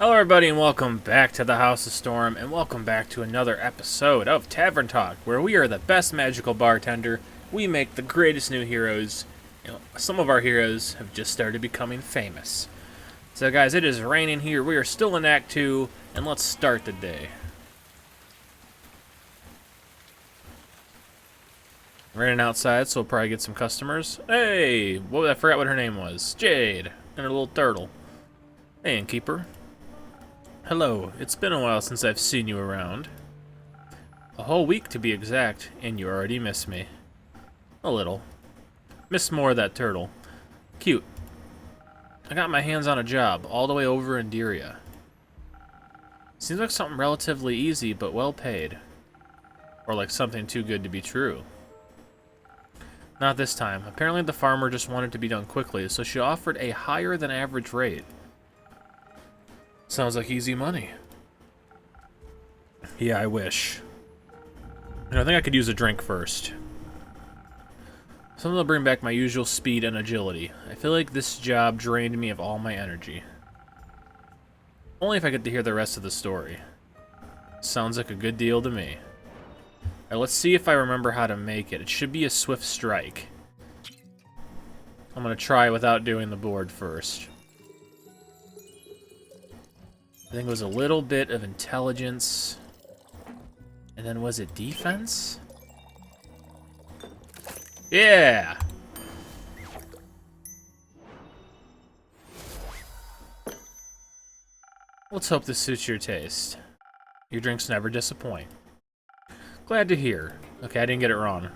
Hello everybody and welcome back to the House of Storm, and welcome back to another episode of Tavern Talk, where we are the best magical bartender. We make the greatest new heroes. Some of our heroes have just started becoming famous. So guys, it is raining here. We are still in Act 2, and let's start the day. Raining outside, so we'll probably get some customers. Hey, I forgot what her name was. Jade, and her little turtle. Hey, innkeeper. Hello, it's been a while since I've seen you around. A whole week to be exact, and you already miss me. A little. Miss more of that turtle. Cute. I got my hands on a job, all the way over in Diria. Seems like something relatively easy, but well paid. Or like something too good to be true. Not this time. Apparently the farmer just wanted to be done quickly, so she offered a higher than average rate. Sounds like easy money. Yeah, I wish. I think I could use a drink first. Something that'll bring back my usual speed and agility. I feel like this job drained me of all my energy. Only if I get to hear the rest of the story. Sounds like a good deal to me. Alright, let's see if I remember how to make it. It should be a swift strike. I'm gonna try without doing the board first. I think it was a little bit of intelligence. And then was it defense? Yeah! Let's hope this suits your taste. Your drinks never disappoint. Glad to hear. Okay, I didn't get it wrong.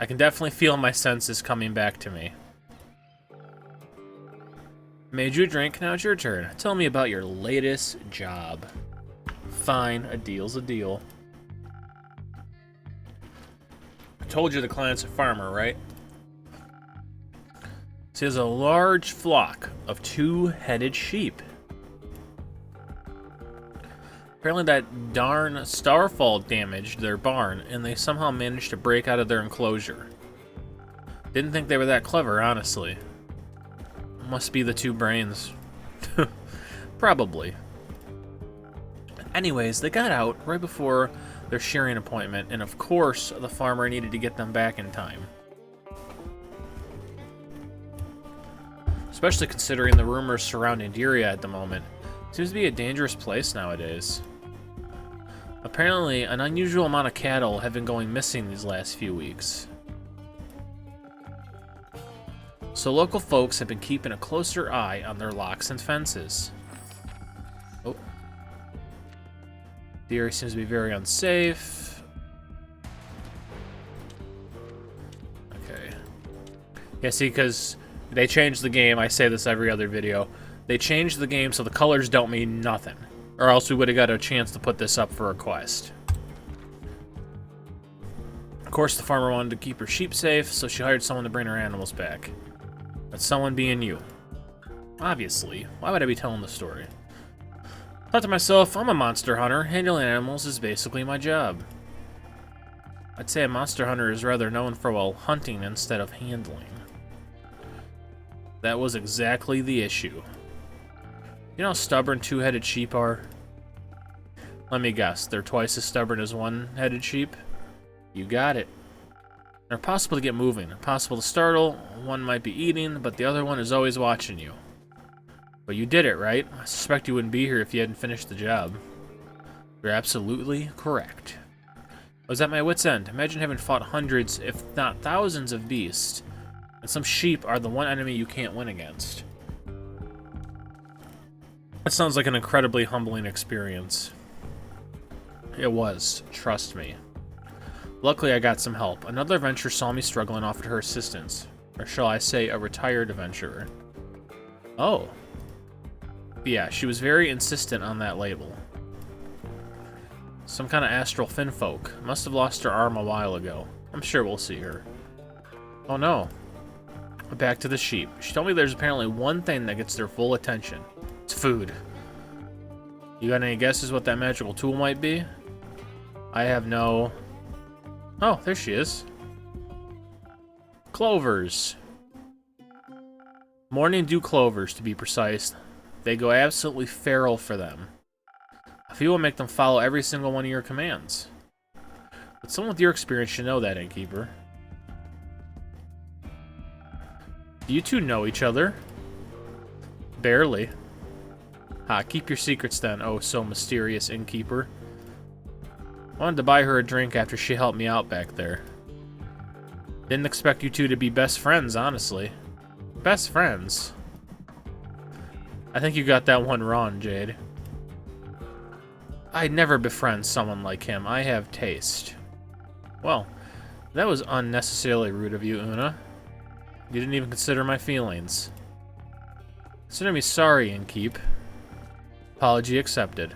I can definitely feel my senses coming back to me. Made you a drink, now it's your turn. Tell me about your latest job. Fine, a deal's a deal. I told you the client's a farmer, right? So he has a large flock of two-headed sheep. Apparently that darn starfall damaged their barn, and they somehow managed to break out of their enclosure. Didn't think they were that clever, honestly. Must be the two brains. Probably. Anyways, they got out right before their shearing appointment, and of course, the farmer needed to get them back in time. Especially considering the rumors surrounding Diria at the moment. Seems to be a dangerous place nowadays. Apparently, an unusual amount of cattle have been going missing these last few weeks. So local folks have been keeping a closer eye on their locks and fences. Oh. The area seems to be very unsafe. Okay. Yeah, see, because they changed the game. I say this every other video. They changed the game so the colors don't mean nothing. Or else we would have got a chance to put this up for a quest. Of course, the farmer wanted to keep her sheep safe, so she hired someone to bring her animals back. That's someone being you. Obviously. Why would I be telling the story? Thought to myself, I'm a monster hunter. Handling animals is basically my job. I'd say a monster hunter is rather known for, well, hunting instead of handling. That was exactly the issue. You know how stubborn two-headed sheep are? Let me guess, they're twice as stubborn as one-headed sheep? You got it. They're impossible to get moving, impossible to startle. One might be eating, but the other one is always watching you. But you did it, right? I suspect you wouldn't be here if you hadn't finished the job. You're absolutely correct. I was at my wit's end. Imagine having fought hundreds, if not thousands of beasts, and some sheep are the one enemy you can't win against. That sounds like an incredibly humbling experience. It was, trust me. Luckily, I got some help. Another adventurer saw me struggling and offered her assistance. Or shall I say, a retired adventurer. Oh. But yeah, she was very insistent on that label. Some kind of astral finfolk. Must have lost her arm a while ago. I'm sure we'll see her. Oh no. Back to the sheep. She told me there's apparently one thing that gets their full attention. It's food. You got any guesses what that magical tool might be? I have no... Oh, there she is. Clovers. Morning dew clovers, to be precise. They go absolutely feral for them. A few will make them follow every single one of your commands. But someone with your experience should know that, Innkeeper. Do you two know each other? Barely. Ha, keep your secrets then, oh so mysterious Innkeeper. I wanted to buy her a drink after she helped me out back there. Didn't expect you two to be best friends, honestly. Best friends? I think you got that one wrong, Jade. I'd never befriend someone like him. I have taste. Well, that was unnecessarily rude of you, Una. You didn't even consider my feelings. Consider me sorry, Innkeep. Apology accepted.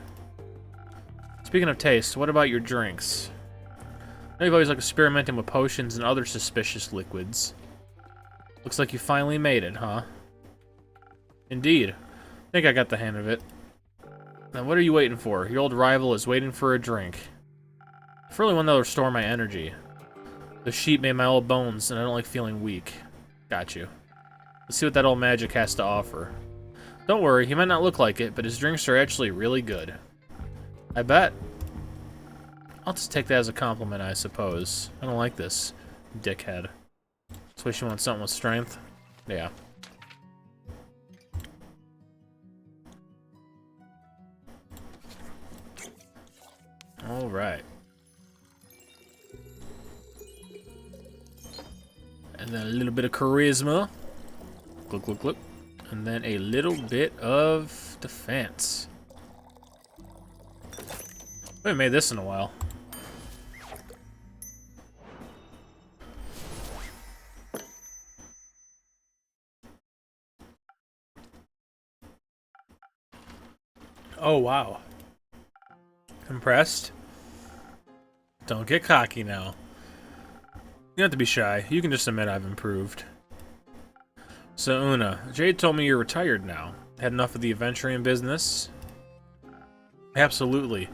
Speaking of taste, what about your drinks? I know you've always liked experimenting with potions and other suspicious liquids. Looks like you finally made it, huh? Indeed. I think I got the hang of it. Now what are you waiting for? Your old rival is waiting for a drink. If really one that'll restore my energy. The sheep made my old bones, and I don't like feeling weak. Got you. Let's see what that old magic has to offer. Don't worry, he might not look like it, but his drinks are actually really good. I bet. I'll just take that as a compliment, I suppose. I don't like this dickhead. So wish you want something with strength? Yeah. Alright. And then a little bit of charisma. Look, look, look. And then a little bit of defense. We haven't made this in a while. Oh, wow. Impressed? Don't get cocky now. You don't have to be shy. You can just admit I've improved. So, Una, Jade told me you're retired now. Had enough of the adventuring business? Absolutely.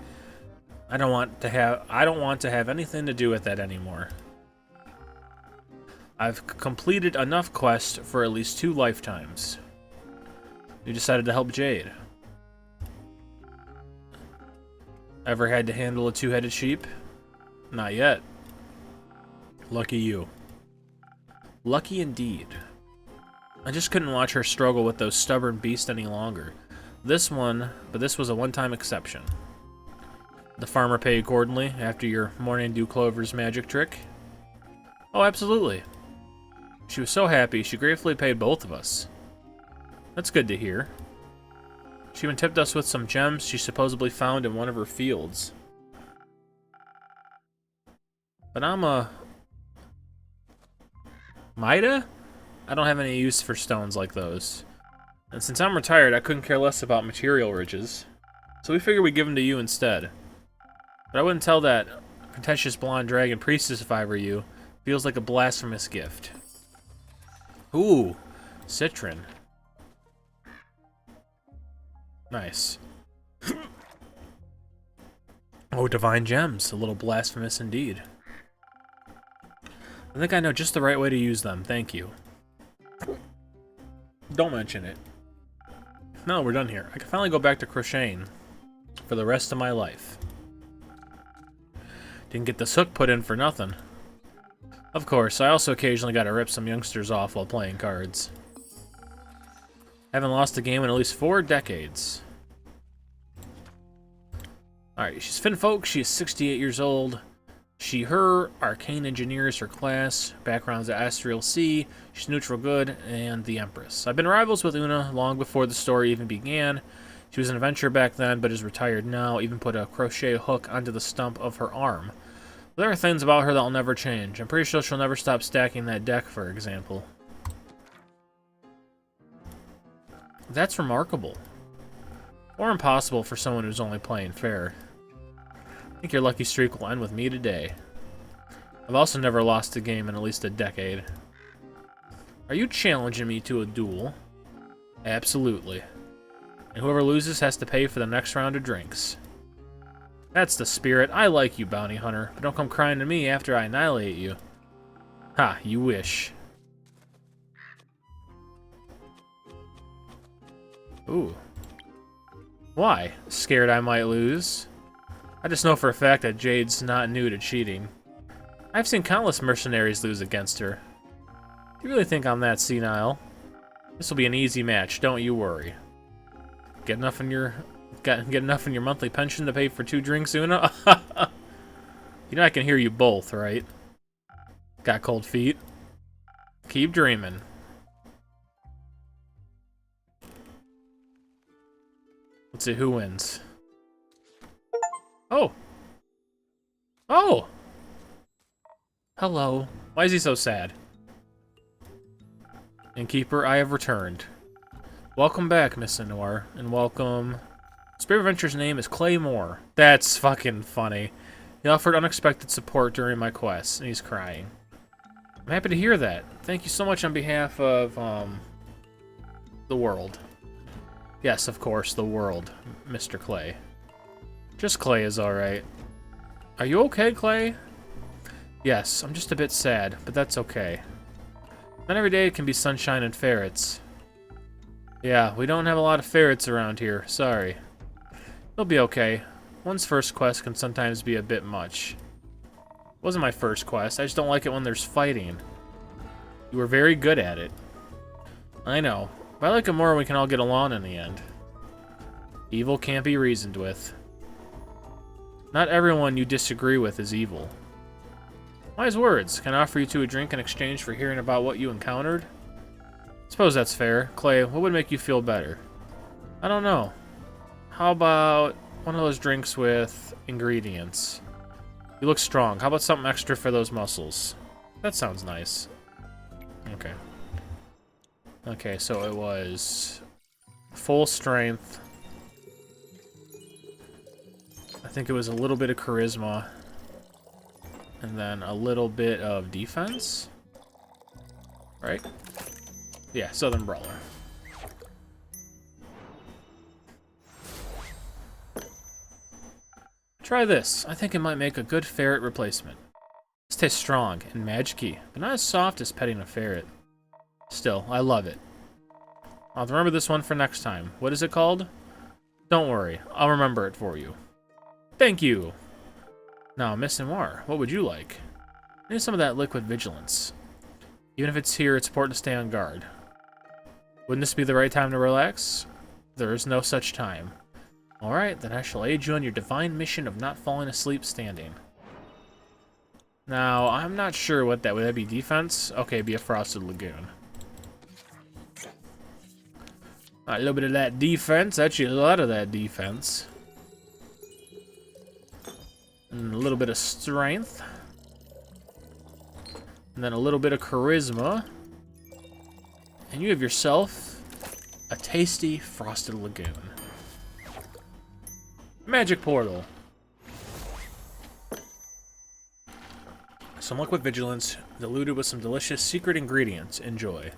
I don't want to have anything to do with that anymore. I've completed enough quests for at least 2 lifetimes. You decided to help Jade. Ever had to handle a 2-headed sheep? Not yet. Lucky you. Lucky indeed. I just couldn't watch her struggle with those stubborn beasts any longer. This was a one-time exception. The farmer paid accordingly after your morning dew clover's magic trick? Oh, absolutely. She was so happy, she gratefully paid both of us. That's good to hear. She even tipped us with some gems she supposedly found in one of her fields. But I'm a... Mida? I don't have any use for stones like those. And since I'm retired, I couldn't care less about material riches. So we figured we'd give them to you instead. But I wouldn't tell that pretentious blonde dragon priestess if I were you. Feels like a blasphemous gift. Ooh, citron. Nice. Oh, divine gems. A little blasphemous indeed. I think I know just the right way to use them. Thank you. Don't mention it. Now we're done here. I can finally go back to crocheting for the rest of my life. Didn't get this hook put in for nothing. Of course, I also occasionally gotta rip some youngsters off while playing cards. Haven't lost a game in at least 4 decades. Alright, she's Finfolk, she is 68 years old. She, her, arcane engineer is her class, background's at Astral Sea, she's neutral good, and the Empress. I've been rivals with Una long before the story even began. She was an adventurer back then, but is retired now, even put a crochet hook onto the stump of her arm. But there are things about her that'll never change. I'm pretty sure she'll never stop stacking that deck, for example. That's remarkable. Or impossible for someone who's only playing fair. I think your lucky streak will end with me today. I've also never lost a game in at least a decade. Are you challenging me to a duel? Absolutely. And whoever loses has to pay for the next round of drinks. That's the spirit. I like you, bounty hunter, but don't come crying to me after I annihilate you. Ha, you wish. Ooh, Why? Scared I might lose? I just know for a fact that Jade's not new to cheating. I've seen countless mercenaries lose against her. Do you really think I'm that senile? This will be an easy match, don't you worry. Get enough in your monthly pension to pay for 2 drinks, Una? You know I can hear you both, right? Got cold feet? Keep dreaming. Let's see who wins. Oh! Oh! Hello. Why is he so sad? Innkeeper, I have returned. Welcome back, Miss Noir, and welcome... Spirit Adventure's name is Clay Moore. That's fucking funny. He offered unexpected support during my quest, and he's crying. I'm happy to hear that. Thank you so much on behalf of, the world. Yes, of course, the world, Mr. Clay. Just Clay is alright. Are you okay, Clay? Yes, I'm just a bit sad, but that's okay. Not every day can be sunshine and ferrets. Yeah, we don't have a lot of ferrets around here, sorry. It'll be okay. One's first quest can sometimes be a bit much. It wasn't my first quest, I just don't like it when there's fighting. You were very good at it. I know, but I like it more when we can all get along in the end. Evil can't be reasoned with. Not everyone you disagree with is evil. Wise words. Can I offer you two a drink in exchange for hearing about what you encountered? Suppose that's fair. Clay, what would make you feel better? I don't know. How about one of those drinks with ingredients? You look strong. How about something extra for those muscles? That sounds nice. Okay. Okay, so it was full strength. I think it was a little bit of charisma. And then a little bit of defense. Right? Yeah, Southern Brawler. Try this. I think it might make a good ferret replacement. This tastes strong and magic-y, but not as soft as petting a ferret. Still, I love it. I'll remember this one for next time. What is it called? Don't worry, I'll remember it for you. Thank you! Now, Miss Noir, what would you like? I need some of that liquid vigilance. Even if it's here, it's important to stay on guard. Wouldn't this be the right time to relax? There is no such time. Alright, then I shall aid you on your divine mission of not falling asleep standing. Now, I'm not sure what that would that be defense? Okay, be a frosted lagoon. A little bit of that defense, actually a lot of that defense. And a little bit of strength. And then a little bit of charisma. And you have yourself a tasty frosted lagoon. Magic portal. Some liquid vigilance diluted with some delicious secret ingredients. Enjoy.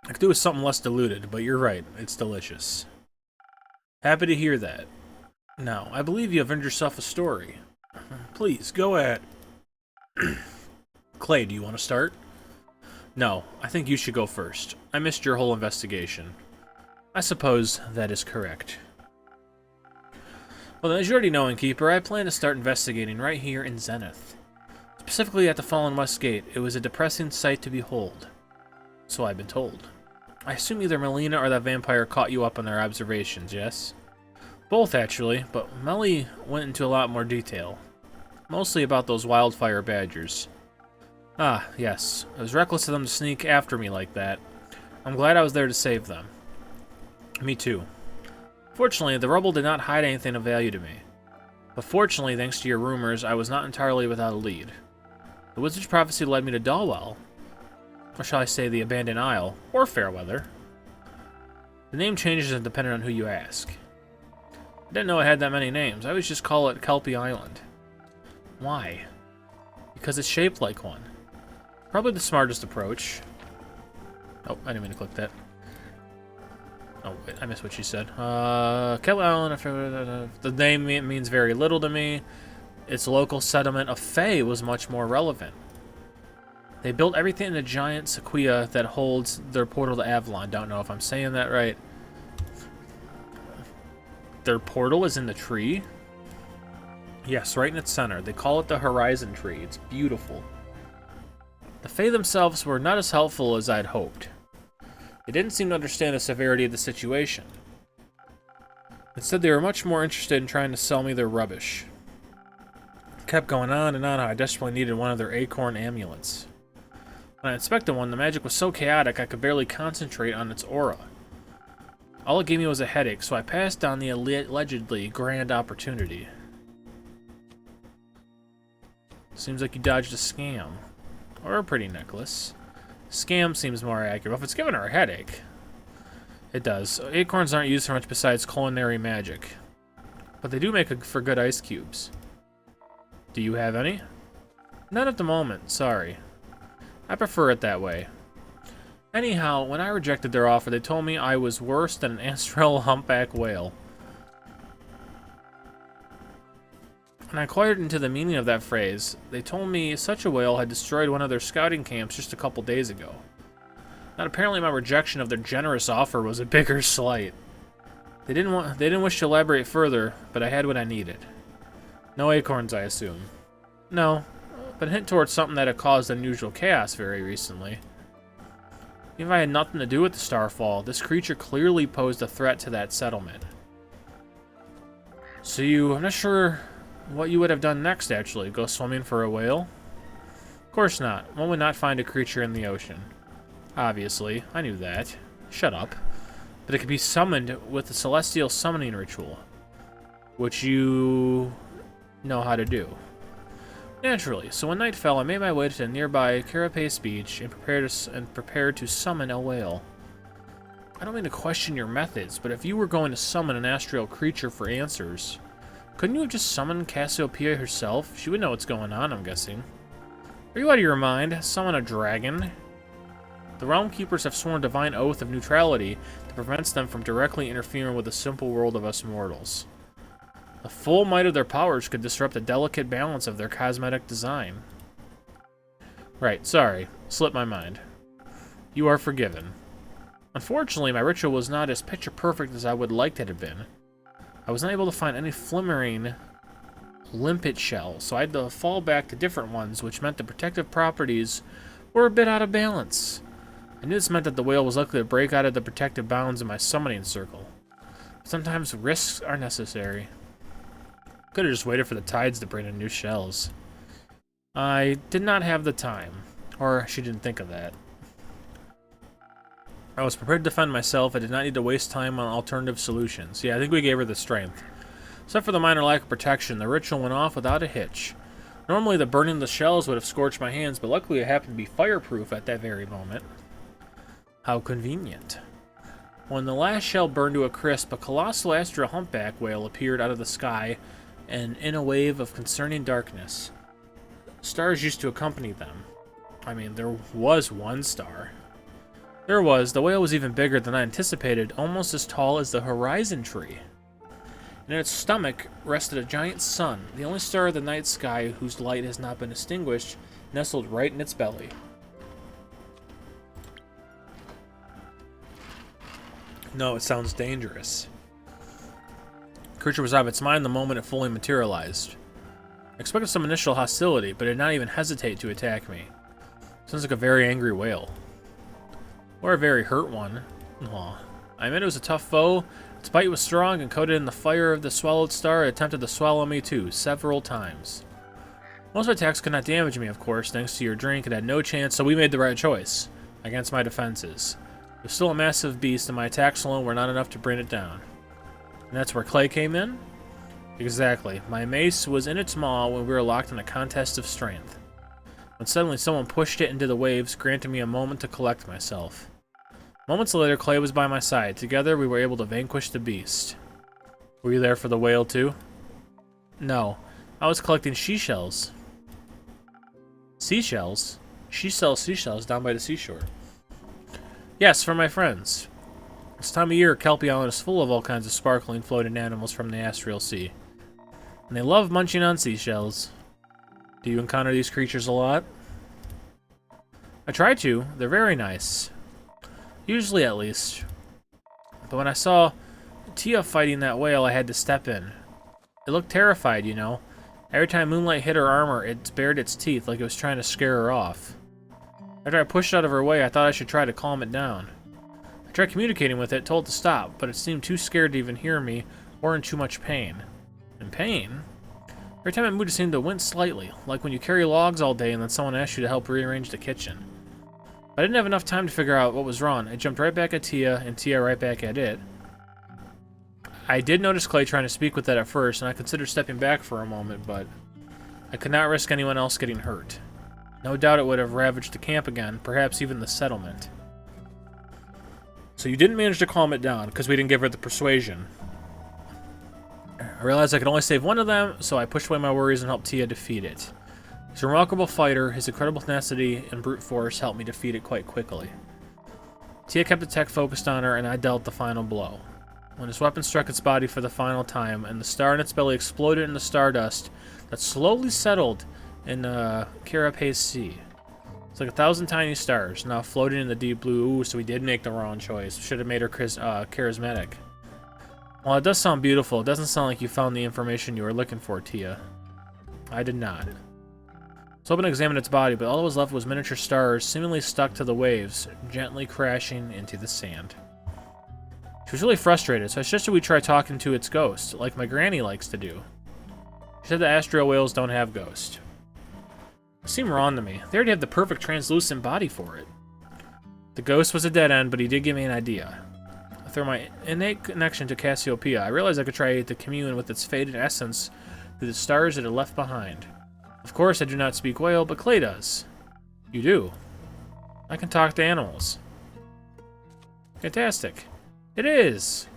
I could do with something less diluted, but you're right. It's delicious. Happy to hear that. Now, I believe you have earned yourself a story. Please, go ahead. Clay, do you want to start? No, I think you should go first. I missed your whole investigation. I suppose that is correct. Well, then, as you already know, Innkeeper, I plan to start investigating right here in Zenith. Specifically at the Fallen West Gate, it was a depressing sight to behold. So I've been told. I assume either Melina or that vampire caught you up on their observations, yes? Both, actually, but Melly went into a lot more detail. Mostly about those wildfire badgers. Ah, yes. It was reckless of them to sneak after me like that. I'm glad I was there to save them. Me too. Fortunately, the rubble did not hide anything of value to me. But fortunately, thanks to your rumors, I was not entirely without a lead. The wizard's prophecy led me to Dalwell. Or shall I say the Abandoned Isle, or Fairweather. The name changes depending on who you ask. I didn't know it had that many names. I always just call it Kelpie Island. Why? Because it's shaped like one. Probably the smartest approach. Oh, I didn't mean to click that. Oh, wait, I missed what she said. Kelpie Island, the name means very little to me. Its local settlement of Fae was much more relevant. They built everything in a giant sequoia that holds their portal to Avalon. Don't know if I'm saying that right. Their portal is in the tree? Yes, right in its center. They call it the Horizon Tree. It's beautiful. The Fae themselves were not as helpful as I'd hoped. They didn't seem to understand the severity of the situation. Instead, they were much more interested in trying to sell me their rubbish. It kept going on and on how I desperately needed one of their acorn amulets. When I inspected one, the magic was so chaotic I could barely concentrate on its aura. All it gave me was a headache, so I passed on the allegedly grand opportunity. Seems like you dodged a scam. Or a pretty necklace. Scam seems more accurate. Well, if it's giving her a headache, it does. Acorns aren't used for much besides culinary magic. But they do make for good ice cubes. Do you have any? Not at the moment, sorry. I prefer it that way. Anyhow, when I rejected their offer, they told me I was worse than an astral humpback whale. When I inquired into the meaning of that phrase, they told me such a whale had destroyed one of their scouting camps just a couple days ago. Now, apparently my rejection of their generous offer was a bigger slight. They didn't wish to elaborate further, but I had what I needed. No acorns, I assume. No, but a hint towards something that had caused unusual chaos very recently. Even if I had nothing to do with the starfall, this creature clearly posed a threat to that settlement. So I'm not sure what you would have done next, actually. Go swimming for a whale? Of course not. One would not find a creature in the ocean. Obviously, I knew that. Shut up. But it could be summoned with the celestial summoning ritual, which you know how to do. Naturally, so when night fell, I made my way to the nearby Carapace Beach and prepared to summon a whale. I don't mean to question your methods, but if you were going to summon an astral creature for answers, couldn't you have just summoned Cassiopeia herself? She would know what's going on, I'm guessing. Are you out of your mind? Summon a dragon? The Realm Keepers have sworn a divine oath of neutrality that prevents them from directly interfering with the simple world of us mortals. The full might of their powers could disrupt the delicate balance of their cosmetic design. Right, sorry. Slipped my mind. You are forgiven. Unfortunately, my ritual was not as picture-perfect as I would like it to have been. I was not able to find any flimmering limpet shell, so I had to fall back to different ones, which meant the protective properties were a bit out of balance. I knew this meant that the whale was likely to break out of the protective bounds of my summoning circle. Sometimes risks are necessary. Could have just waited for the tides to bring in new shells. I did not have the time, or she didn't think of that. I was prepared to defend myself. I did not need to waste time on alternative solutions. Yeah, I think we gave her the strength. Except for the minor lack of protection, the ritual went off without a hitch. Normally, the burning of the shells would have scorched my hands, but luckily it happened to be fireproof at that very moment. How convenient. When the last shell burned to a crisp, a colossal astral humpback whale appeared out of the sky and in a wave of concerning darkness. Stars used to accompany them. I mean, there was one star. There was. The whale was even bigger than I anticipated, almost as tall as the Horizon Tree. In its stomach rested a giant sun, the only star of the night sky whose light has not been extinguished, nestled right in its belly. No, it sounds dangerous. The creature was out of its mind the moment it fully materialized. I expected some initial hostility, but it did not even hesitate to attack me. Sounds like a very angry whale. Or a very hurt one. Aw. I meant it was a tough foe. Its bite was strong and coated in the fire of the swallowed star. It attempted to swallow me too, several times. Most attacks could not damage me, of course, thanks to your drink. It had no chance, so we made the right choice against my defenses. It was still a massive beast, and my attacks alone were not enough to bring it down. And that's where Clay came in? Exactly. My mace was in its maw when we were locked in a contest of strength. When suddenly someone pushed it into the waves, granting me a moment to collect myself. Moments later, Clay was by my side. Together, we were able to vanquish the beast. Were you there for the whale, too? No. I was collecting seashells. Seashells? She sells seashells down by the seashore. Yes, for my friends. This time of year, Kelpie Island is full of all kinds of sparkling floating animals from the Astral Sea. And they love munching on seashells. Do you encounter these creatures a lot? I try to. They're very nice. Usually, at least. But when I saw Tia fighting that whale, I had to step in. It looked terrified, you know. Every time moonlight hit her armor, it bared its teeth like it was trying to scare her off. After I pushed out of her way, I thought I should try to calm it down. I tried communicating with it, told it to stop, but it seemed too scared to even hear me or in too much pain. In pain? Every time it moved, it seemed to wince slightly, like when you carry logs all day and then someone asks you to help rearrange the kitchen. I didn't have enough time to figure out what was wrong. I jumped right back at Tia, and Tia right back at it. I did notice Clay trying to speak with it at first, and I considered stepping back for a moment, but I could not risk anyone else getting hurt. No doubt it would have ravaged the camp again, perhaps even the settlement. So you didn't manage to calm it down, because we didn't give her the persuasion. I realized I could only save one of them, so I pushed away my worries and helped Tia defeat it. He's a remarkable fighter. His incredible tenacity and brute force helped me defeat it quite quickly. Tia kept the tech focused on her, and I dealt the final blow. When his weapon struck its body for the final time, and the star in its belly exploded into stardust that slowly settled in Carapace Sea. It's like 1,000 tiny stars, now floating in the deep blue. Ooh, so we did make the wrong choice. Should have made her charismatic. While it does sound beautiful, it doesn't sound like you found the information you were looking for, Tia. I did not. So I opened to examine its body, but all that was left was miniature stars seemingly stuck to the waves, gently crashing into the sand. She was really frustrated, so I suggested we try talking to its ghost, like my granny likes to do. She said the astral whales don't have ghosts. It seemed wrong to me. They already have the perfect translucent body for it. The ghost was a dead end, but he did give me an idea. Through my innate connection to Cassiopeia, I realized I could try to commune with its faded essence through the stars it had left behind. Of course, I do not speak whale, but Clay does. You do. I can talk to animals. Fantastic. It is.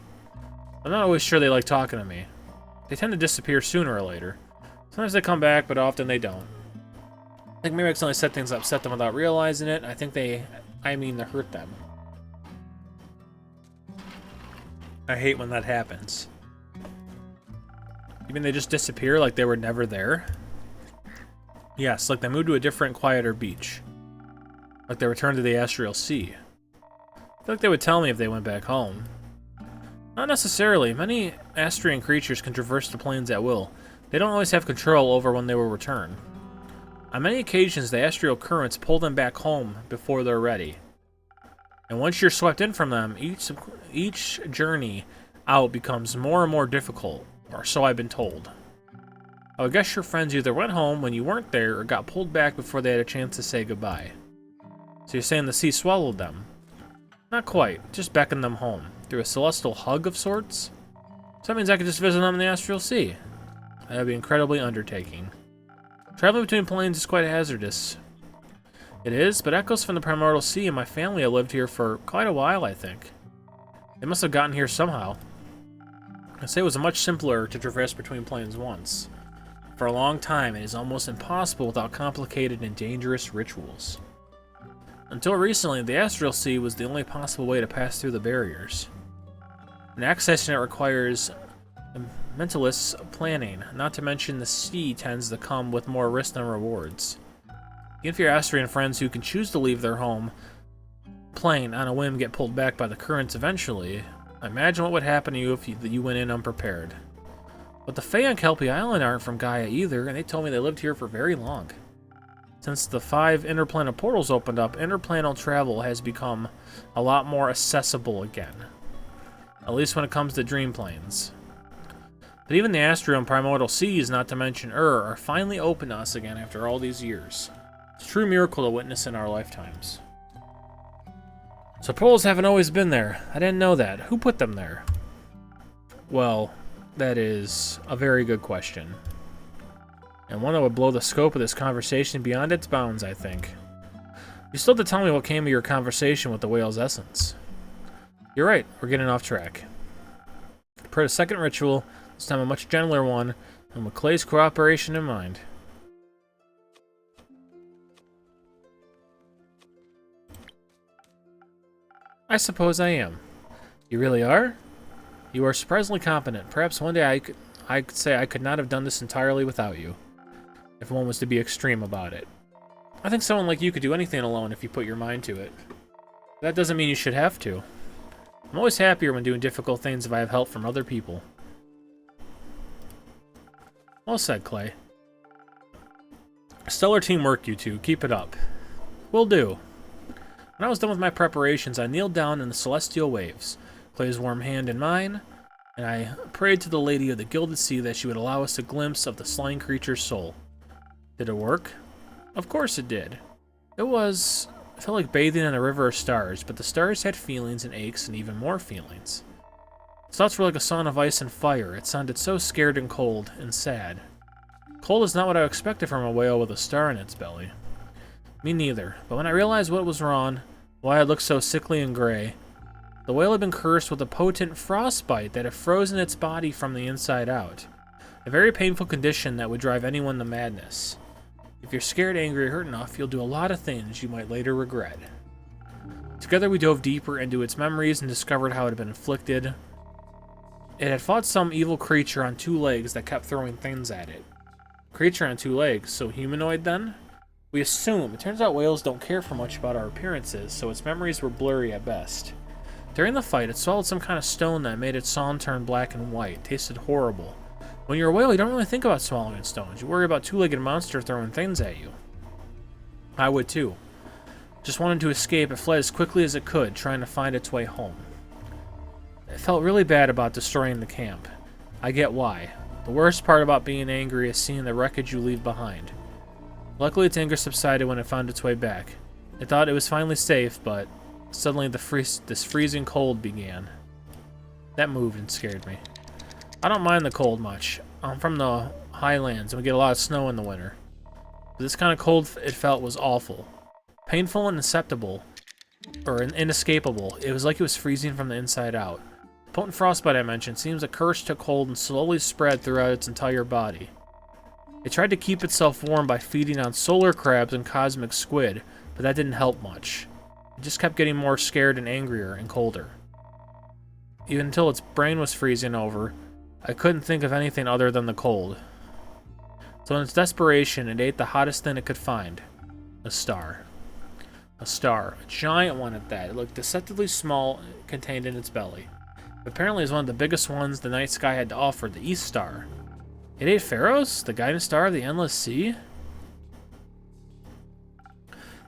I'm not always sure they like talking to me. They tend to disappear sooner or later. Sometimes they come back, but often they don't. I think maybe I accidentally set things upset them without realizing it. I think I mean to hurt them. I hate when that happens. You mean they just disappear like they were never there? Yes, like they moved to a different, quieter beach. Like they returned to the astral sea. I feel like they would tell me if they went back home. Not necessarily. Many Astrian creatures can traverse the plains at will. They don't always have control over when they will return. On many occasions, the astral currents pull them back home before they're ready. And once you're swept in from them, each journey out becomes more and more difficult, or so I've been told. I would guess your friends either went home when you weren't there or got pulled back before they had a chance to say goodbye. So you're saying the sea swallowed them? Not quite, just beckoned them home. Through a celestial hug of sorts? So that means I could just visit them in the astral sea. That would be incredibly undertaking. Traveling between planes is quite hazardous. It is, but echoes from the primordial sea and my family have lived here for quite a while, I think. They must have gotten here somehow. I say it was much simpler to traverse between planes once. For a long time, it is almost impossible without complicated and dangerous rituals. Until recently, the astral sea was the only possible way to pass through the barriers. And accessing it requires mentalist planning, not to mention the sea tends to come with more risk than rewards. Even if your Astrian friends who can choose to leave their home plane on a whim get pulled back by the currents eventually, imagine what would happen to you if you went in unprepared. But the Fae on Kelpie Island aren't from Gaia either, and they told me they lived here for very long. Since the 5 interplanet portals opened up, interplanet travel has become a lot more accessible again. At least when it comes to dream planes. But even the astral and primordial seas, not to mention are finally open to us again after all these years. It's a true miracle to witness in our lifetimes. So portals haven't always been there. I didn't know that. Who put them there? Well, that is a very good question. And one that would blow the scope of this conversation beyond its bounds, I think. You still have to tell me what came of your conversation with the whale's essence. You're right, we're getting off track. Per the second ritual, this time a much gentler one, and with Clay's cooperation in mind. I suppose I am. You really are? You are surprisingly competent. Perhaps one day I could say I could not have done this entirely without you, if one was to be extreme about it. I think someone like you could do anything alone if you put your mind to it. That doesn't mean you should have to. I'm always happier when doing difficult things if I have help from other people. Well said, Clay. Stellar teamwork, you two. Keep it up. Will do. When I was done with my preparations, I kneeled down in the celestial waves, Clay's warm hand in mine, and I prayed to the Lady of the Gilded Sea that she would allow us a glimpse of the slain creature's soul. Did it work? Of course it did. It felt like bathing in a river of stars, but the stars had feelings and aches and even more feelings. Its thoughts were like a song of ice and fire. It sounded so scared and cold and sad. Cold is not what I expected from a whale with a star in its belly. Me neither, but when I realized what was wrong, why it looked so sickly and gray, the whale had been cursed with a potent frostbite that had frozen its body from the inside out. A very painful condition that would drive anyone to madness. If you're scared, angry, or hurt enough, you'll do a lot of things you might later regret. Together we dove deeper into its memories and discovered how it had been inflicted. It had fought some evil creature on 2 legs that kept throwing things at it. Creature on 2 legs, so humanoid then? We assume. It turns out whales don't care for much about our appearances, so its memories were blurry at best. During the fight, it swallowed some kind of stone that made its song turn black and white. It tasted horrible. When you're a whale, you don't really think about swallowing stones. You worry about 2-legged monster throwing things at you. I would too. Just wanted to escape. It fled as quickly as it could, trying to find its way home. It felt really bad about destroying the camp. I get why. The worst part about being angry is seeing the wreckage you leave behind. Luckily, its anger subsided when it found its way back. It thought it was finally safe, but suddenly this freezing cold began. That moved and scared me. I don't mind the cold much. I'm from the highlands and we get a lot of snow in the winter. But this kind of cold it felt was awful. Painful and inescapable. It was like it was freezing from the inside out. The potent frostbite I mentioned seems a curse took hold and slowly spread throughout its entire body. It tried to keep itself warm by feeding on solar crabs and cosmic squid, but that didn't help much. It just kept getting more scared and angrier and colder. Even until its brain was freezing over, I couldn't think of anything other than the cold. So in its desperation, it ate the hottest thing it could find. A star. A star. A giant one at that. It looked deceptively small, contained in its belly. Apparently it was one of the biggest ones the night sky had to offer, the East Star. It ate Pharos, the guiding star of the endless sea?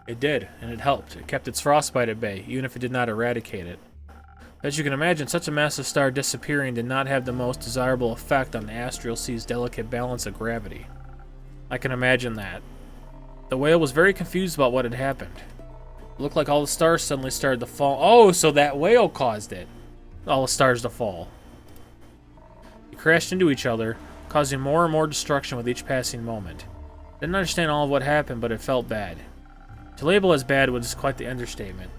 It did, and it helped. It kept its frostbite at bay, even if it did not eradicate it. As you can imagine, such a massive star disappearing did not have the most desirable effect on the astral sea's delicate balance of gravity. I can imagine that. The whale was very confused about what had happened. It looked like all the stars suddenly started to fall. Oh, so that whale caused it. All the stars to fall. They crashed into each other, causing more and more destruction with each passing moment. Didn't understand all of what happened, but it felt bad. To label as bad was quite the understatement.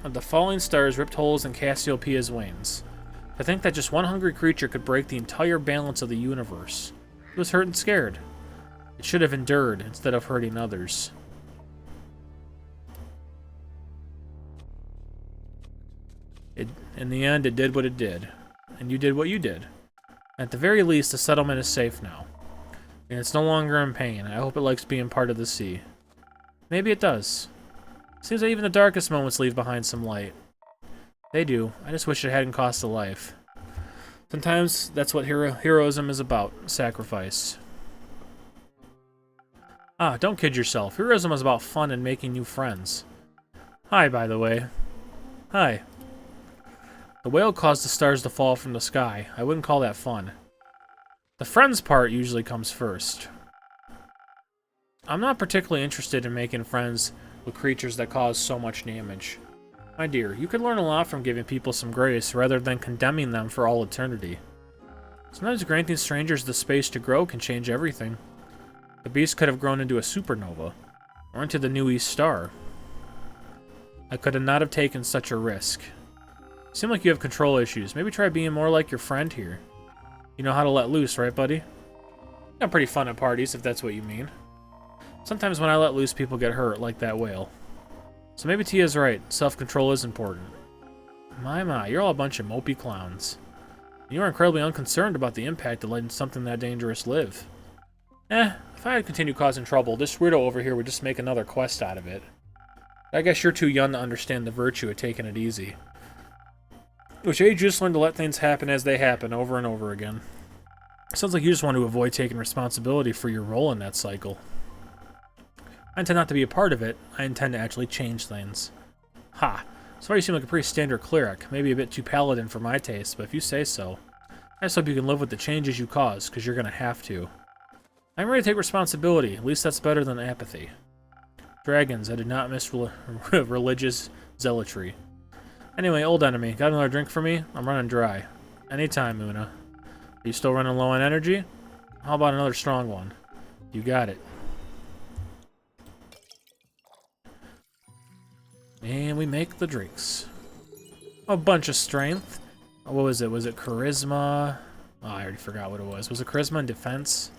The falling stars ripped holes in Cassiopeia's wings. To think that just one hungry creature could break the entire balance of the universe. It was hurt and scared. It should have endured instead of hurting others. In the end, it did what it did. And you did what you did. At the very least, the settlement is safe now. And it's no longer in pain. I hope it likes being part of the sea. Maybe it does. Seems that even the darkest moments leave behind some light. They do. I just wish it hadn't cost a life. Sometimes that's what heroism is about. Sacrifice. Ah, don't kid yourself. Heroism is about fun and making new friends. Hi, by the way. Hi. The whale caused the stars to fall from the sky. I wouldn't call that fun. The friends part usually comes first. I'm not particularly interested in making friends with creatures that cause so much damage. My dear, you could learn a lot from giving people some grace rather than condemning them for all eternity. Sometimes granting strangers the space to grow can change everything. The beast could have grown into a supernova, or into the new East Star. I could not have taken such a risk. You seem like you have control issues. Maybe try being more like your friend here. You know how to let loose, right, buddy? I'm pretty fun at parties, if that's what you mean. Sometimes when I let loose, people get hurt, like that whale. So maybe Tia's right. Self-control is important. My, you're all a bunch of mopey clowns. You are incredibly unconcerned about the impact of letting something that dangerous live. If I had continued causing trouble, this weirdo over here would just make another quest out of it. I guess you're too young to understand the virtue of taking it easy. Which age you just learn to let things happen as they happen over and over again. Sounds like you just want to avoid taking responsibility for your role in that cycle. I intend not to be a part of it. I intend to actually change things. Ha! So far you seem like a pretty standard cleric. Maybe a bit too paladin for my taste, but if you say so. I just hope you can live with the changes you cause, because you're going to have to. I'm ready to take responsibility. At least that's better than apathy. Dragons, I did not miss religious zealotry. Anyway, old enemy, got another drink for me? I'm running dry. Anytime, Una. Are you still running low on energy? How about another strong one? You got it. And we make the drinks. A bunch of strength. What was it? Was it charisma? Oh, I already forgot what it was. Was it charisma and defense?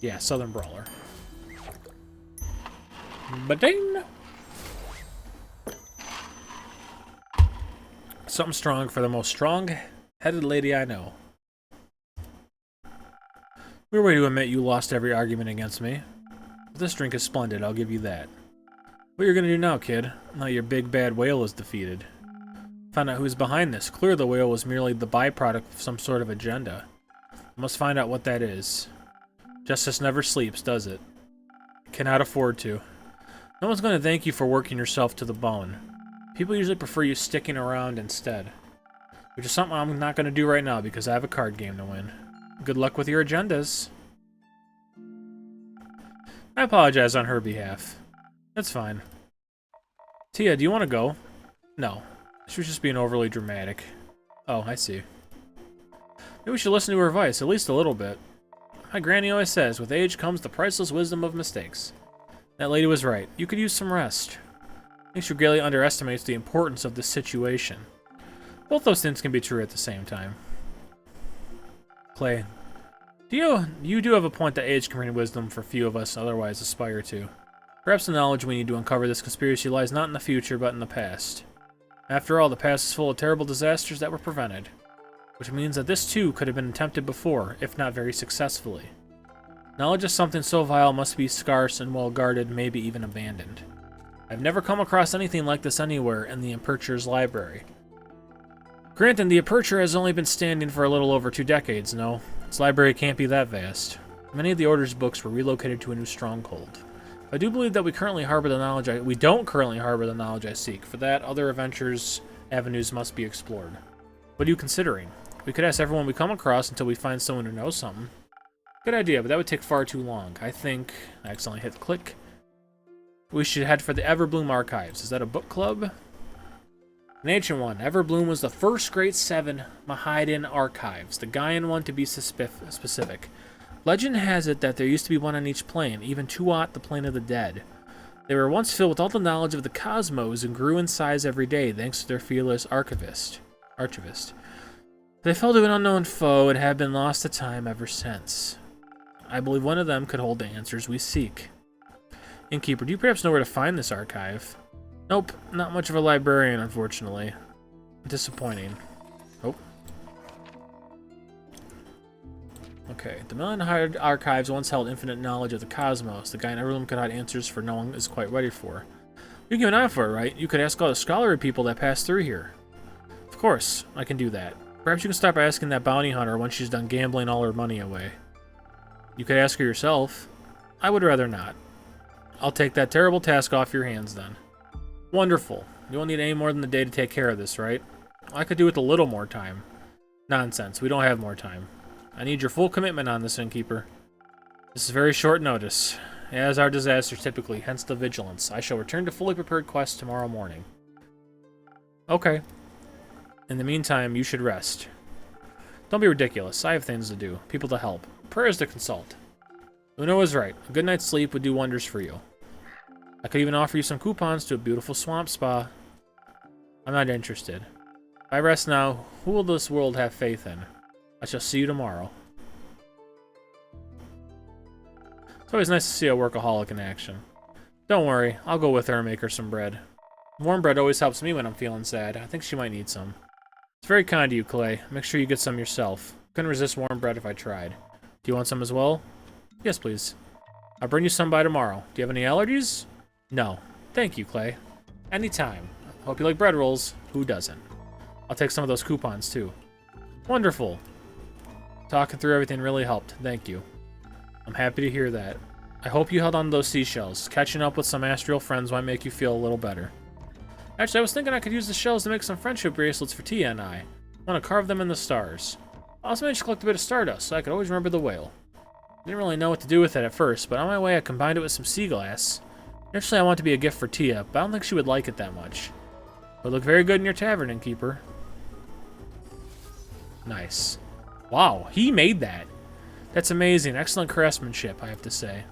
Yeah, Southern Brawler. Ba-ding! Something strong for the most strong-headed lady I know. Weird way to admit you lost every argument against me. But this drink is splendid, I'll give you that. What you're gonna do now, kid? Now your big bad whale is defeated. Find out who's behind this. Clear the whale was merely the byproduct of some sort of agenda. I must find out what that is. Justice never sleeps, does it? Cannot afford to. No one's going to thank you for working yourself to the bone. People usually prefer you sticking around instead. Which is something I'm not going to do right now because I have a card game to win. Good luck with your agendas. I apologize on her behalf. That's fine. Tia, do you want to go? No. She was just being overly dramatic. Oh, I see. Maybe we should listen to her advice, at least a little bit. My granny always says, with age comes the priceless wisdom of mistakes. That lady was right. You could use some rest. I think she greatly underestimates the importance of this situation. Both those things can be true at the same time. Clay, you do have a point that age can bring wisdom for few of us otherwise aspire to. Perhaps the knowledge we need to uncover this conspiracy lies not in the future, but in the past. After all, the past is full of terrible disasters that were prevented. Which means that this too could have been attempted before, if not very successfully. Knowledge of something so vile must be scarce and well guarded, maybe even abandoned. I've never come across anything like this anywhere in the Aperture's library. Granted, the Aperture has only been standing for a little over 2 decades, no? Its library can't be that vast. Many of the Order's books were relocated to a new stronghold. I do believe that we don't currently harbor the knowledge I seek. For that, other adventures avenues must be explored. What are you considering? We could ask everyone we come across until we find someone who knows something. Good idea, but that would take far too long. I think... I accidentally hit click. We should head for the Everbloom Archives. Is that a book club? An ancient one. Everbloom was the first Great 7 Mahaidan archives. The Gaian one to be specific. Legend has it that there used to be one on each plane, even Tuat, the plane of the dead. They were once filled with all the knowledge of the cosmos and grew in size every day thanks to their fearless archivist. They fell to an unknown foe and have been lost to time ever since. I believe one of them could hold the answers we seek. Innkeeper, do you perhaps know where to find this archive? Nope, not much of a librarian, unfortunately. Disappointing. Oh. Okay, the Million Archives once held infinite knowledge of the cosmos. The guy in every room could hide answers for no one is quite ready for. You can keep an eye for it, right? You could ask all the scholarly people that pass through here. Of course, I can do that. Perhaps you can stop asking that bounty hunter when she's done gambling all her money away. You could ask her yourself. I would rather not. I'll take that terrible task off your hands then. Wonderful. You won't need any more than the day to take care of this, right? I could do with a little more time. Nonsense. We don't have more time. I need your full commitment on this, Innkeeper. This is very short notice, as are disasters typically, hence the vigilance. I shall return to fully prepared quests tomorrow morning. Okay. In the meantime, you should rest. Don't be ridiculous. I have things to do, people to help, prayers to consult. Una was right. A good night's sleep would do wonders for you. I could even offer you some coupons to a beautiful swamp spa. I'm not interested. If I rest now, who will this world have faith in? I shall see you tomorrow. It's always nice to see a workaholic in action. Don't worry, I'll go with her and make her some bread. Warm bread always helps me when I'm feeling sad. I think she might need some. It's very kind of you, Clay. Make sure you get some yourself. Couldn't resist warm bread if I tried. Do you want some as well? Yes, please. I'll bring you some by tomorrow. Do you have any allergies? No. Thank you, Clay. Anytime. Hope you like bread rolls. Who doesn't? I'll take some of those coupons, too. Wonderful. Talking through everything really helped. Thank you. I'm happy to hear that. I hope you held on to those seashells. Catching up with some astral friends might make you feel a little better. Actually, I was thinking I could use the shells to make some friendship bracelets for Tia and I. I want to carve them in the stars. I also managed to collect a bit of stardust, so I could always remember the whale. Didn't really know what to do with it at first, but on my way I combined it with some sea glass. Initially I want it to be a gift for Tia, but I don't think she would like it that much. It would look very good in your tavern, innkeeper. Nice. Wow, he made that. That's amazing. Excellent craftsmanship, I have to say.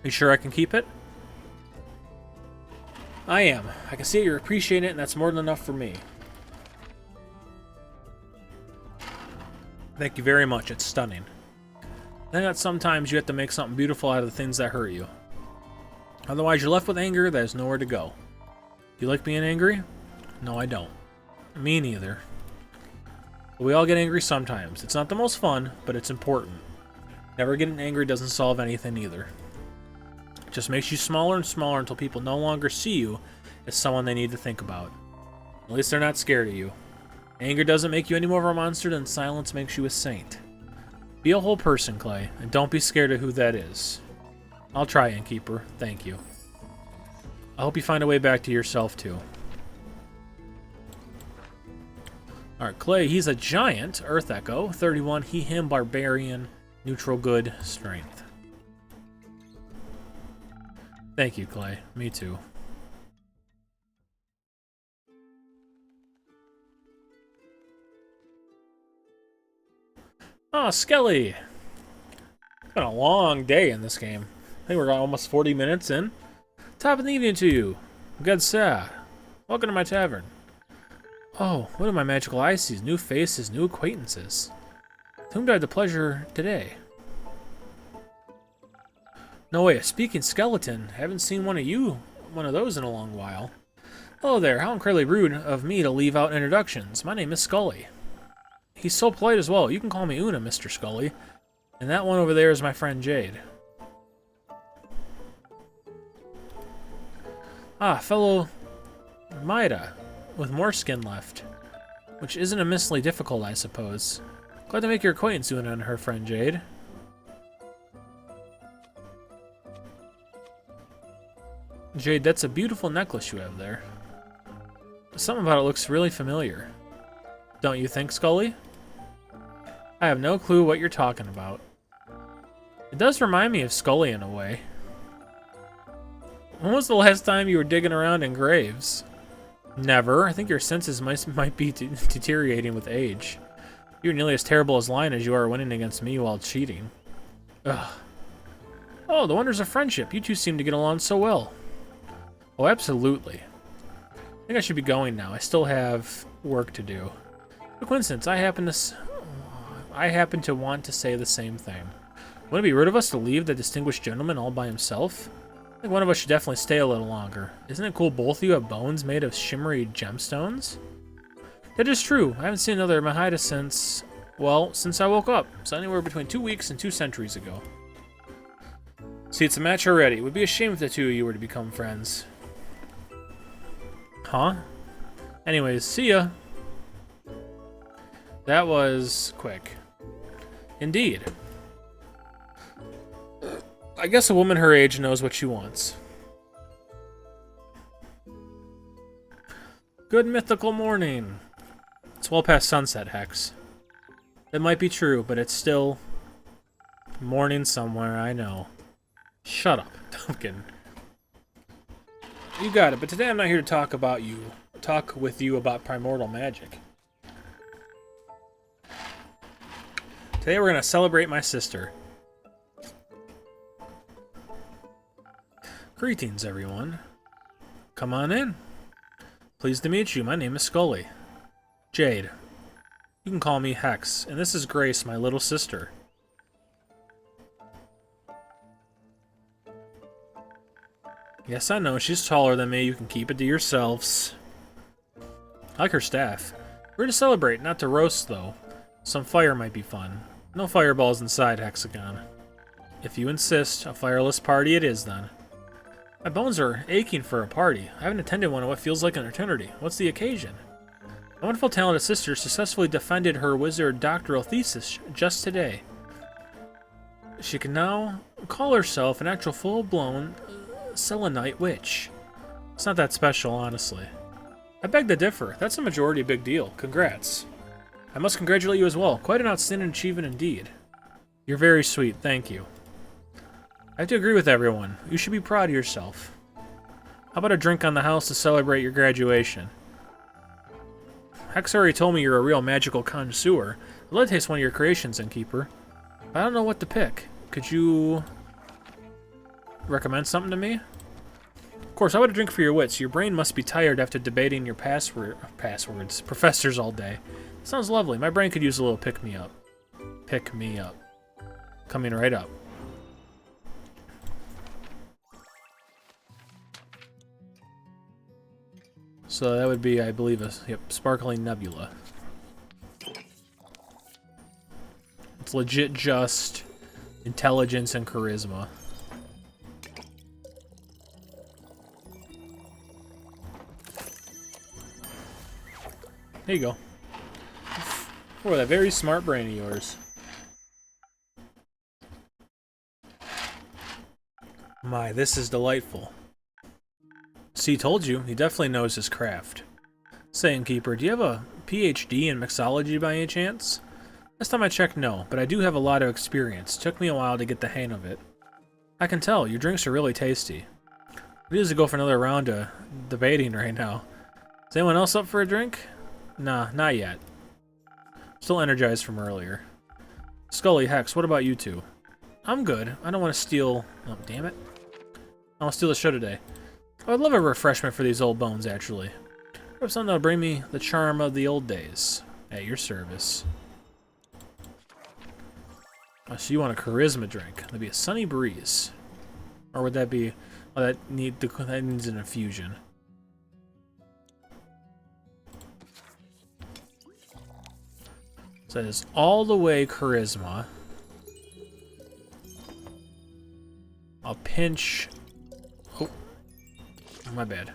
You sure I can keep it? I am. I can see you're appreciating it, and that's more than enough for me. Thank you very much. It's stunning. I think that sometimes you have to make something beautiful out of the things that hurt you. Otherwise, you're left with anger that has nowhere to go. You like being angry? No, I don't. Me neither. But we all get angry sometimes. It's not the most fun, but it's important. Never getting angry doesn't solve anything either. It just makes you smaller and smaller until people no longer see you as someone they need to think about. At least they're not scared of you. Anger doesn't make you any more of a monster than silence makes you a saint. Be a whole person, Clay, and don't be scared of who that is. I'll try, innkeeper. Thank you. I hope you find a way back to yourself, too. Alright, Clay, he's a giant. Earth Echo. 31, he, him, barbarian. Neutral good. Strength. Thank you, Clay. Me too. Oh, Skelly! It's been a long day in this game. I think we're almost 40 minutes in. Top of the evening to you. Good sir. Welcome to my tavern. Oh, what do my magical eyes see? New faces, new acquaintances. To whom do I have the pleasure today? No way, a speaking skeleton. Haven't seen one of those in a long while. Hello there, how incredibly rude of me to leave out introductions. My name is Scully. He's so polite as well. You can call me Una, Mr. Scully. And that one over there is my friend Jade. Ah, fellow Maida, with more skin left. Which isn't immensely difficult, I suppose. Glad to make your acquaintance, Una and her friend Jade. Jade, that's a beautiful necklace you have there. Something about it looks really familiar. Don't you think, Scully? I have no clue what you're talking about. It does remind me of Scully in a way. When was the last time you were digging around in graves? Never. I think your senses might be deteriorating with age. You're nearly as terrible as lying as you are winning against me while cheating. Ugh. Oh, the wonders of friendship. You two seem to get along so well. Oh, absolutely. I think I should be going now. I still have work to do. For coincidence, I happen to want to say the same thing. Wouldn't it be rude of us to leave the distinguished gentleman all by himself? I think one of us should definitely stay a little longer. Isn't it cool both of you have bones made of shimmery gemstones? That is true. I haven't seen another Mahida since, well, since I woke up. So anywhere between 2 weeks and 2 centuries ago. See, it's a match already. It would be a shame if the two of you were to become friends. Huh? Anyways, see ya. That was quick. Indeed. I guess a woman her age knows what she wants. Good mythical morning. It's well past sunset, Hex. It might be true, but it's still morning somewhere, I know. Shut up, Duncan. You got it, but today I'm not here to talk with you about primordial magic. Today we're going to celebrate my sister. Greetings, everyone. Come on in. Pleased to meet you. My name is Scully. Jade. You can call me Hex, and this is Grace, my little sister. Yes, I know, she's taller than me. You can keep it to yourselves. I like her staff. We're to celebrate, not to roast, though. Some fire might be fun. No fireballs inside, Hexagon. If you insist, a fireless party it is, then. My bones are aching for a party. I haven't attended one in what feels like an eternity. What's the occasion? My wonderful talented sister successfully defended her wizard doctoral thesis just today. She can now call herself an actual full-blown selenite witch. It's not that special, honestly. I beg to differ. That's a majority big deal. Congrats. I must congratulate you as well. Quite an outstanding achievement indeed. You're very sweet, thank you. I have to agree with everyone. You should be proud of yourself. How about a drink on the house to celebrate your graduation? Hex already told me you're a real magical connoisseur. I'd love to taste one of your creations, Innkeeper. I don't know what to pick. Could you recommend something to me? Of course, how about a drink for your wits? Your brain must be tired after debating your professors all day. Sounds lovely. My brain could use a little pick-me-up. Pick me up. Coming right up. So that would be, I believe, a sparkling nebula. It's legit just intelligence and charisma. There you go. For that very smart brain of yours. My, this is delightful. See, told you. He definitely knows his craft. Say, Innkeeper, do you have a PhD in mixology by any chance? Last time I checked, no, but I do have a lot of experience. Took me a while to get the hang of it. I can tell. Your drinks are really tasty. We need to go for another round of debating right now. Is anyone else up for a drink? Nah, not yet. Still energized from earlier. Scully, Hex, what about you two? I'm good. I don't want to steal... Oh, damn it. I want to steal the show today. I'd love a refreshment for these old bones, actually. Perhaps something that'll bring me the charm of the old days. At your service. Oh, so you want a charisma drink. That'd be a sunny breeze. Or would that be... Oh, that needs an infusion. So that is all the way charisma. I'll pinch... Oh. My bad.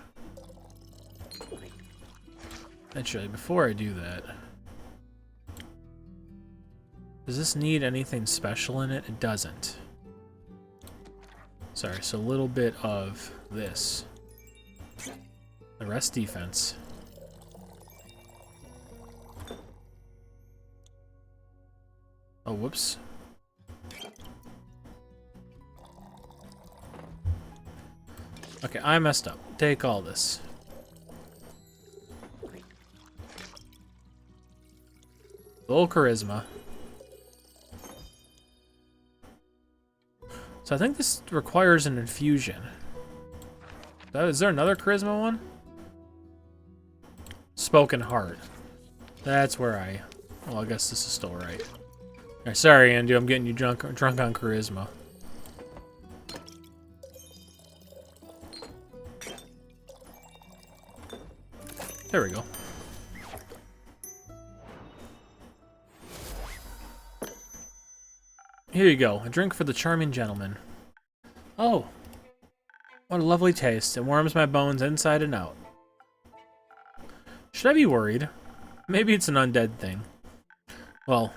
Actually, before I do that... Does this need anything special in it? It doesn't. Sorry, so a little bit of this. The rest defense. Oh, whoops. Okay, I messed up. Take all this. Little charisma. So I think this requires an infusion. Is there another charisma one? Spoken heart. That's where I... Well, I guess this is still right. Alright, sorry, Andy. I'm getting you drunk on charisma. There we go. Here you go. A drink for the charming gentleman. Oh. What a lovely taste. It warms my bones inside and out. Should I be worried? Maybe it's an undead thing. Well,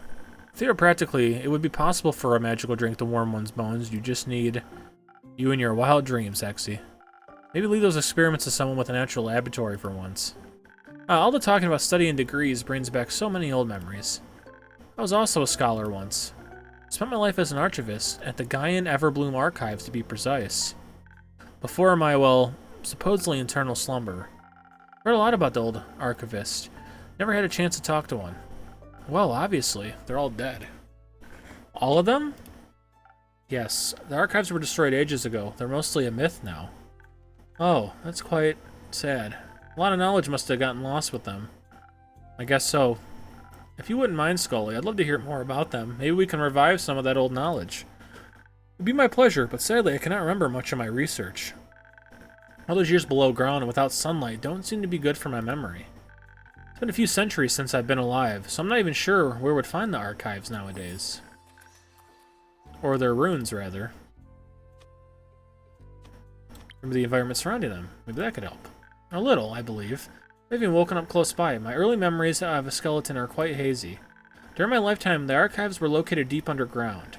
theoretically, it would be possible for a magical drink to warm one's bones. You just need you and your wild dreams, Hexy. Maybe leave those experiments to someone with an actual laboratory for once. All the talking about studying degrees brings back so many old memories. I was also a scholar once. Spent my life as an archivist at the Gaian Everbloom Archives, to be precise. Before my, well, supposedly eternal slumber. Heard a lot about the old archivist. Never had a chance to talk to one. Well, obviously, they're all dead. All of them? Yes, the archives were destroyed ages ago. They're mostly a myth now. Oh, that's quite sad. A lot of knowledge must have gotten lost with them. I guess so. If you wouldn't mind, Scully, I'd love to hear more about them. Maybe we can revive some of that old knowledge. It'd be my pleasure, but sadly I cannot remember much of my research. All those years below ground and without sunlight don't seem to be good for my memory. It's been a few centuries since I've been alive, so I'm not even sure where we'd find the archives nowadays. Or their ruins, rather. Remember the environment surrounding them. Maybe that could help. A little, I believe. I've even woken up close by. My early memories of a skeleton are quite hazy. During my lifetime, the archives were located deep underground.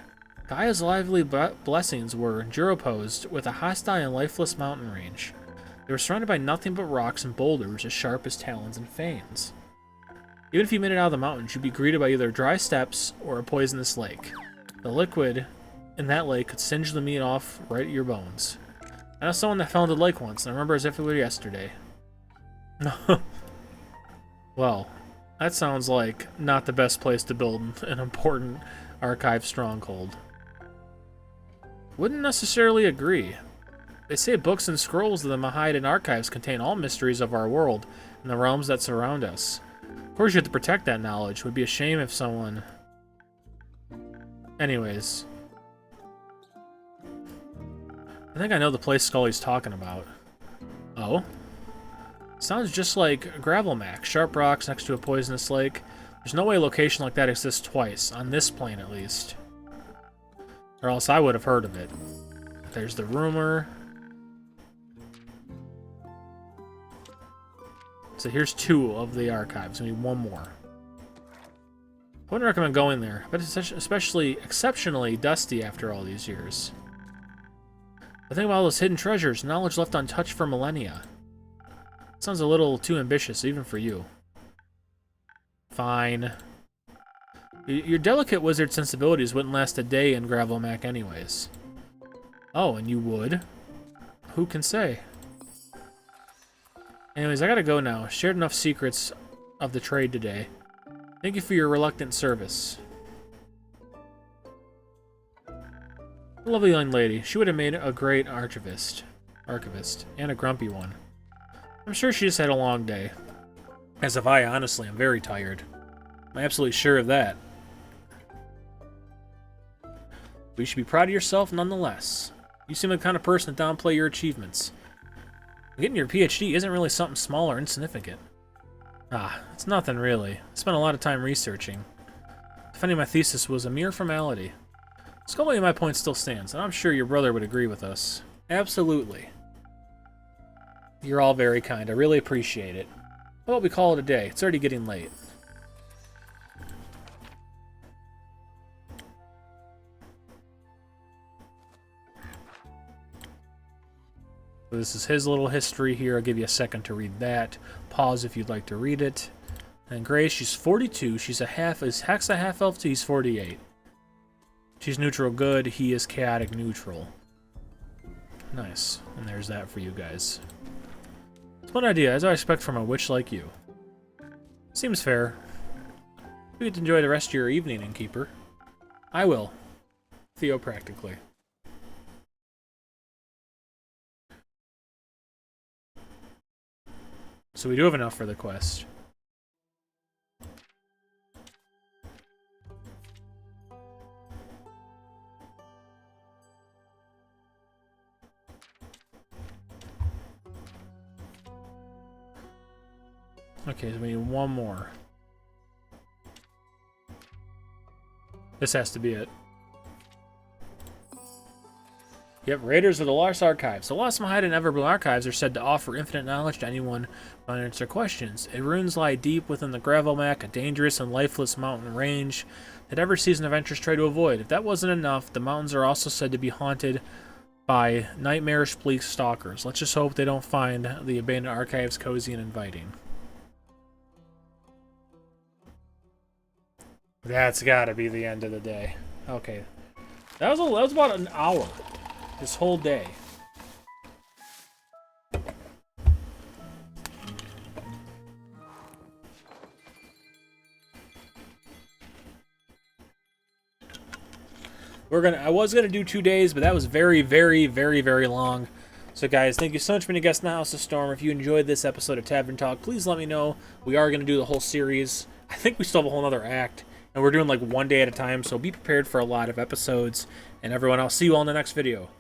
Gaia's lively blessings were juxtaposed with a hostile and lifeless mountain range. They were surrounded by nothing but rocks and boulders as sharp as talons and fangs. Even if you made it out of the mountains, you'd be greeted by either dry steps or a poisonous lake. The liquid in that lake could singe the meat off right at your bones. I know someone that fell into the lake once, and I remember as if it were yesterday. Well, that sounds like not the best place to build an important archive stronghold. Wouldn't necessarily agree. They say books and scrolls of the Mahidan archives contain all mysteries of our world and the realms that surround us. Of course you have to protect that knowledge. It would be a shame if someone... Anyways. I think I know the place Scully's talking about. Oh? Sounds just like Gravelmac. Sharp rocks next to a poisonous lake. There's no way a location like that exists twice, on this plane at least. Or else I would have heard of it. There's the rumor. So here's 2 of the archives. We need 1 more. I wouldn't recommend going there, but it's especially exceptionally dusty after all these years. The thing about all those hidden treasures, knowledge left untouched for millennia. Sounds a little too ambitious, even for you. Fine. Your delicate wizard sensibilities wouldn't last a day in Gravelmac anyways. Oh, and you would? Who can say? Anyways, I gotta go now. Shared enough secrets of the trade today. Thank you for your reluctant service. A lovely young lady. She would have made a great archivist. And a grumpy one. I'm sure she just had a long day. As if I, honestly, am very tired. I'm absolutely sure of that. But you should be proud of yourself nonetheless. You seem like the kind of person to downplay your achievements. Getting your PhD isn't really something small or insignificant. Ah, it's nothing really. I spent a lot of time researching. Defending my thesis was a mere formality. Scully, my point still stands, and I'm sure your brother would agree with us. Absolutely. You're all very kind. I really appreciate it. How about we call it a day? It's already getting late. So this is his little history here. I'll give you a second to read that. Pause if you'd like to read it. And Grace, she's 42. She's a half... Is Hex a half-elf too? He's 48. She's neutral good. He is chaotic neutral. Nice. And there's that for you guys. It's one idea, as I expect from a witch like you. Seems fair. You get to enjoy the rest of your evening, Innkeeper. I will. Theopractically. So we do have enough for the quest. Okay, so we need 1 more. This has to be it. Yep, Raiders of the Lost Archives. The Lost Mahidan and Everblue Archives are said to offer infinite knowledge to anyone who can answer questions. Its ruins lie deep within the Gravelmac, a dangerous and lifeless mountain range that every season adventurers try to avoid. If that wasn't enough, the mountains are also said to be haunted by nightmarish bleak stalkers. Let's just hope they don't find the abandoned archives cozy and inviting. That's gotta be the end of the day. Okay. That was about an hour. This whole day. I was gonna do 2 days, but that was very, very, very, very long. So guys, thank you so much for being a guest in the House of Storm. If you enjoyed this episode of Tavern Talk, please let me know. We are gonna do the whole series. I think we still have a whole other act. And we're doing like 1 day at a time, so be prepared for a lot of episodes. And everyone, I'll see you all in the next video.